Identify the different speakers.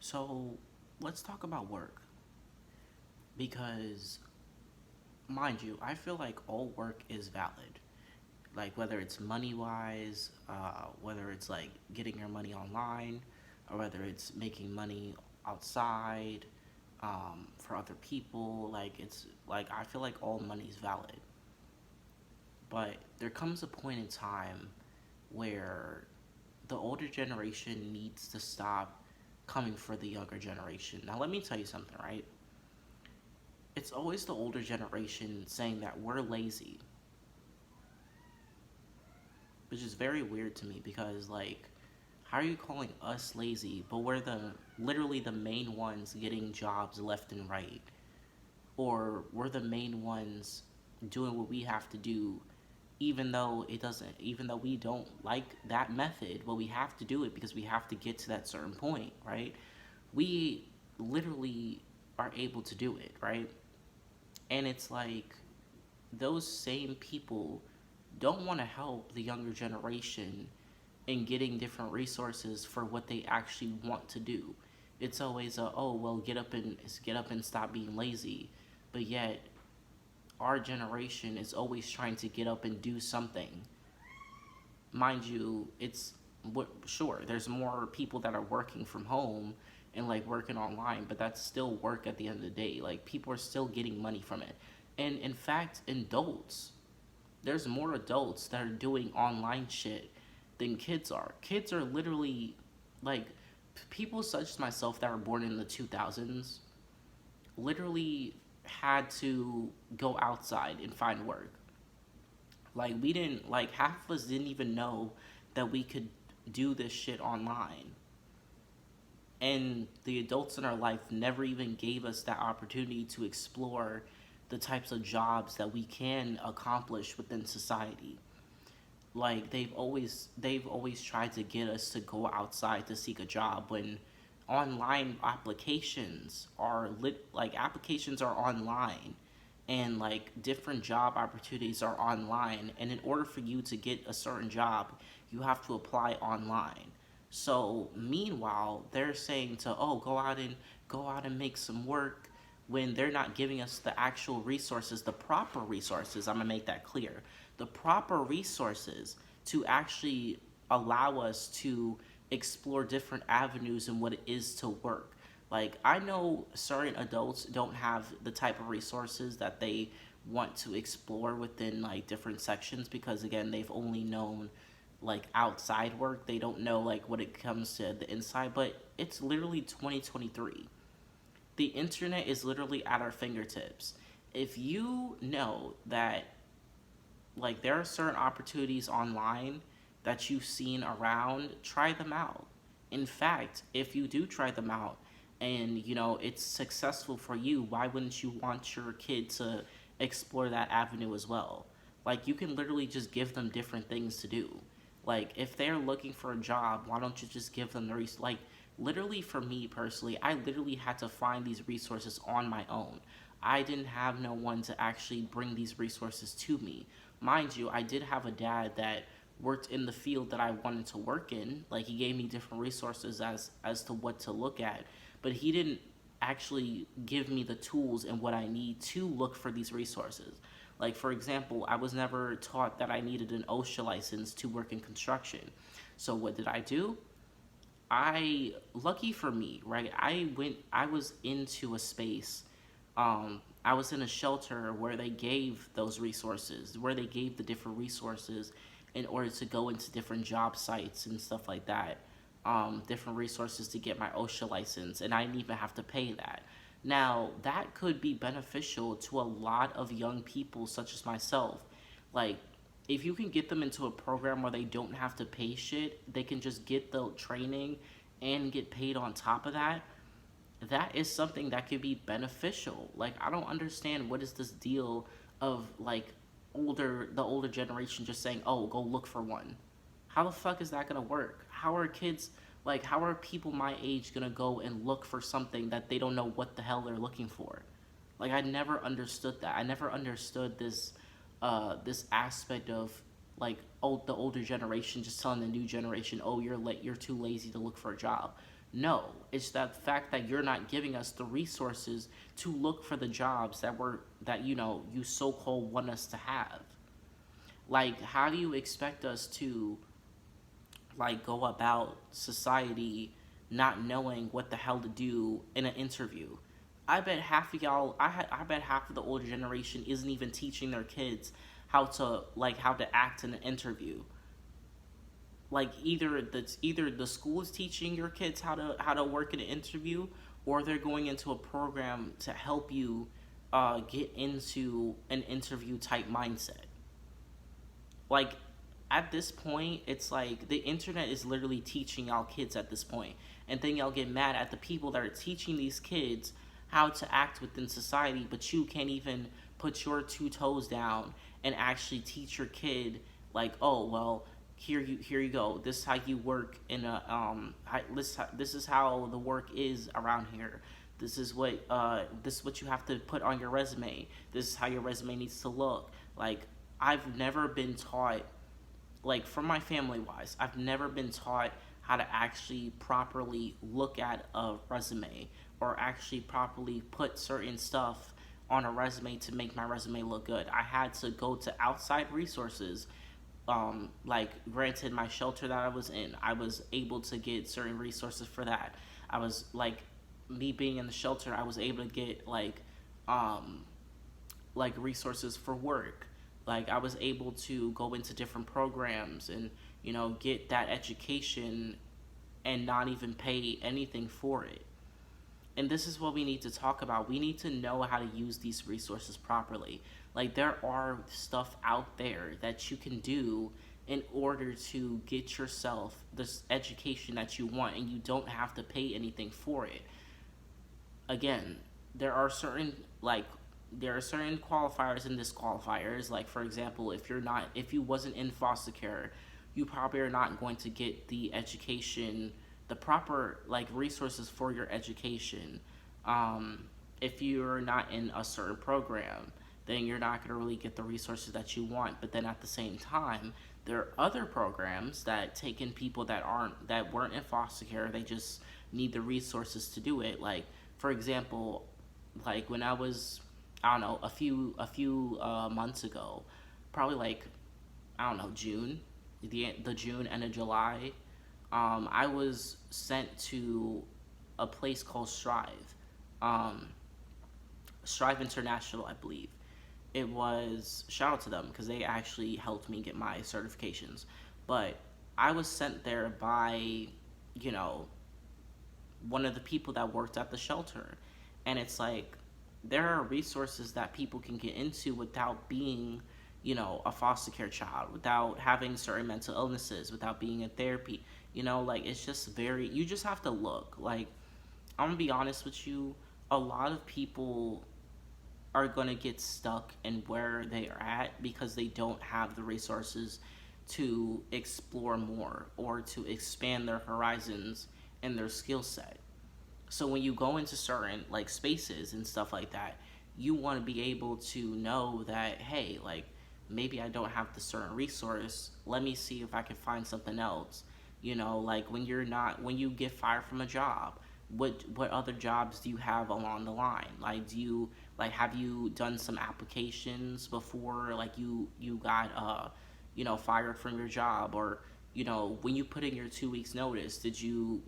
Speaker 1: So let's talk about work because, mind you, I feel like all work is valid. Like whether it's money wise, whether it's like getting your money online, or whether it's making money outside for other people. Like it's like I feel like all money is valid, but there comes a point in time where the older generation needs to stop coming for the younger generation. Now, let me tell you something, right? It's always the older generation saying that we're lazy, which is very weird to me because, like, how are you calling us lazy, but we're literally the main ones getting jobs left and right, or we're the main ones doing what we have to do, even though we don't like that method, but we have to do it because we have to get to that certain point, right? We literally are able to do it, right? And it's like those same people don't want to help the younger generation in getting different resources for what they actually want to do. It's always a, oh well, get up and stop being lazy, but yet our generation is always trying to get up and do something. Mind you, it's what sure there's more people that are working from home and like working online, but that's still work at the end of the day. Like people are still getting money from it. And in fact, adults, there's more adults that are doing online shit than kids are. Kids are literally like people such as myself that were born in the 2000s literally had to go outside and find work. Like we didn't like half of us didn't even know that we could do this shit online. And the adults in our life never even gave us that opportunity to explore the types of jobs that we can accomplish within society. Like they've always tried to get us to go outside to seek a job when online applications are online, and like different job opportunities are online, and in order for you to get a certain job you have to apply online. So meanwhile they're saying to, oh, go out and make some work, when they're not giving us the actual resources, the proper resources. I'm gonna make that clear. The proper resources to actually allow us to explore different avenues and what it is to work. Like, I know certain adults don't have the type of resources that they want to explore within like different sections because, again, they've only known like outside work. They don't know like what it comes to the inside, but it's literally 2023. The internet is literally at our fingertips. If you know that like there are certain opportunities online that you've seen around, try them out. In fact, if you do try them out and it's successful for you, why wouldn't you want your kid to explore that avenue as well? Like you can literally just give them different things to do. Like if they're looking for a job, why don't you just give them like literally for me personally, I literally had to find these resources on my own. I didn't have no one to actually bring these resources to me. Mind you, I did have a dad that worked in the field that I wanted to work in. Like he gave me different resources as to what to look at, but he didn't actually give me the tools and what I need to look for these resources. Like for example, I was never taught that I needed an OSHA license to work in construction. So what did I do? Lucky for me, right? I was into a space. I was in a shelter where they gave those resources, where they gave the different resources in order to go into different job sites and stuff like that. Different resources to get my OSHA license, and I didn't even have to pay that. Now, that could be beneficial to a lot of young people, such as myself. Like, if you can get them into a program where they don't have to pay shit, they can just get the training and get paid on top of that. That is something that could be beneficial. Like, I don't understand what is this deal of like the older generation just saying, "Oh, go look for one." How the fuck is that gonna work? How are people my age gonna go and look for something that they don't know what the hell they're looking for? Like I never understood that. I never understood this aspect of like, oh, the older generation just telling the new generation, oh, you're too lazy to look for a job. No, it's that fact that you're not giving us the resources to look for the jobs that you so-called want us to have. Like, how do you expect us to, like, go about society not knowing what the hell to do in an interview? I bet half of y'all, I bet half of the older generation isn't even teaching their kids how to act in an interview. Like, either the school is teaching your kids how to work in an interview, or they're going into a program to help you get into an interview type mindset. Like, at this point, it's like the internet is literally teaching y'all kids at this point, and then y'all get mad at the people that are teaching these kids how to act within society, but you can't even put your two toes down and actually teach your kid, like, oh well, here you go, this is how you work in a this is how the work is around here. This is what you have to put on your resume. This is how your resume needs to look. Like, I've never been taught, like, from my family wise, I've never been taught how to actually properly look at a resume, or actually properly put certain stuff on a resume to make my resume look good. I had to go to outside resources. Like, granted, my shelter that I was in, I was able to get certain resources for that. I was like, me being in the shelter, I was able to get um, like resources for work. Like, I was able to go into different programs and get that education and not even pay anything for it. And this is what we need to talk about. We need to know how to use these resources properly. Like, there are stuff out there that you can do in order to get yourself this education that you want, and you don't have to pay anything for it. Again, there are certain like there are certain qualifiers and disqualifiers. Like, for example, if you wasn't in foster care, you probably are not going to get the education, the proper, like, resources for your education. If you're not in a certain program, then you're not going to really get the resources that you want. But then at the same time, there are other programs that take in people that weren't in foster care. They just need the resources to do it. Like, for example, like when I was, I don't know, a few months ago, probably like, I don't know, June, the June and of July, I was sent to a place called Strive, um, Strive International, I believe. It was, shout out to them because they actually helped me get my certifications. But I was sent there by, you know, one of the people that worked at the shelter. And it's like, there are resources that people can get into without being, a foster care child, without having certain mental illnesses, without being in therapy. Like, it's just you just have to look. Like, I'm gonna be honest with you, a lot of people are gonna get stuck in where they are at because they don't have the resources to explore more or to expand their horizons and their skill set. So when you go into certain, like, spaces and stuff like that, you want to be able to know that, hey, like, maybe I don't have the certain resource. Let me see if I can find something else. Like, when you get fired from a job, what other jobs do you have along the line? Like, have you done some applications before, like, you got fired from your job? Or when you put in your 2 weeks notice, did you